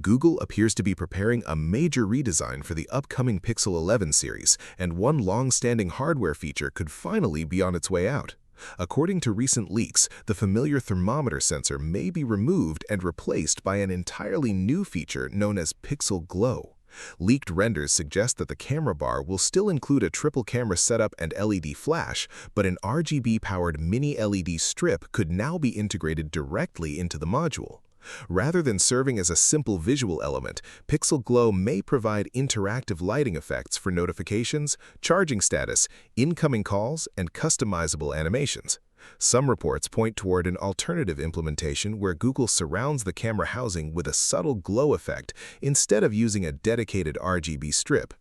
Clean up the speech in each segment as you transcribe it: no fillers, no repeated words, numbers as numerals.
Google appears to be preparing a major redesign for the upcoming Pixel 11 series, and one long-standing hardware feature could finally be on its way out. According to recent leaks, the familiar thermometer sensor may be removed and replaced by an entirely new feature known as Pixel Glow. Leaked renders suggest that the camera bar will still include a triple camera setup and LED flash, but an RGB-powered mini LED strip could now be integrated directly into the module. Rather than serving as a simple visual element, Pixel Glow may provide interactive lighting effects for notifications, charging status, incoming calls, and customizable animations. Some reports point toward an alternative implementation where Google surrounds the camera housing with a subtle glow effect instead of using a dedicated RGB strip.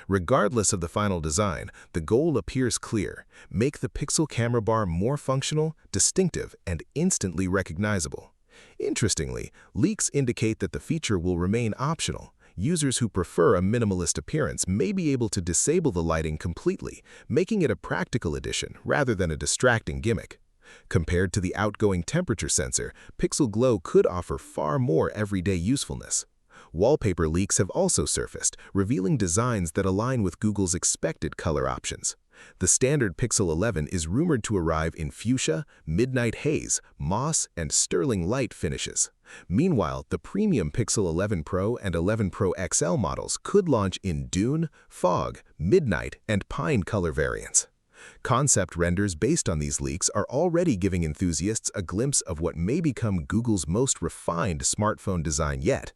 Regardless of the final design, the goal appears clear: make the Pixel camera bar more functional, distinctive, and instantly recognizable. Interestingly, leaks indicate that the feature will remain optional. Users who prefer a minimalist appearance may be able to disable the lighting completely, making it a practical addition rather than a distracting gimmick. Compared to the outgoing temperature sensor, Pixel Glow could offer far more everyday usefulness. Wallpaper leaks have also surfaced, revealing designs that align with Google's expected color options. The standard Pixel 11 is rumored to arrive in Fuchsia, Midnight Haze, Moss, and Sterling Light finishes. Meanwhile, the premium Pixel 11 Pro and 11 Pro XL models could launch in Dune, Fog, Midnight, and Pine color variants. Concept renders based on these leaks are already giving enthusiasts a glimpse of what may become Google's most refined smartphone design yet.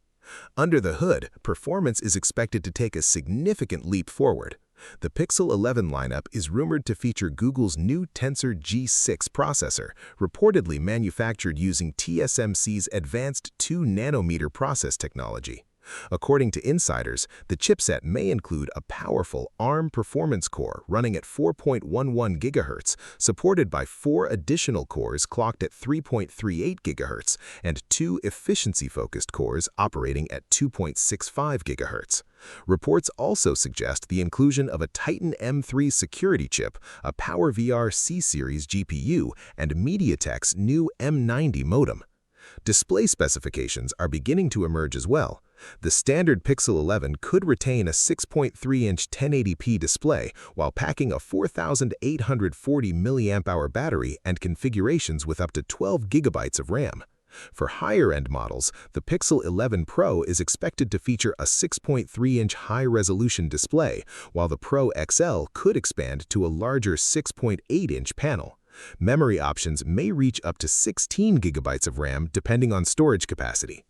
Under the hood, performance is expected to take a significant leap forward. The Pixel 11 lineup is rumored to feature Google's new Tensor G6 processor, reportedly manufactured using TSMC's advanced 2-nanometer process technology. According to insiders, the chipset may include a powerful ARM performance core running at 4.11 GHz, supported by 4 additional cores clocked at 3.38 GHz, and 2 efficiency-focused cores operating at 2.65 GHz. Reports also suggest the inclusion of a Titan M3 security chip, a PowerVR C-Series GPU, and MediaTek's new M90 modem. Display specifications are beginning to emerge as well. The standard Pixel 11 could retain a 6.3-inch 1080p display while packing a 4,840 mAh battery and configurations with up to 12 GB of RAM. For higher-end models, the Pixel 11 Pro is expected to feature a 6.3-inch high-resolution display, while the Pro XL could expand to a larger 6.8-inch panel. Memory options may reach up to 16 GB of RAM depending on storage capacity.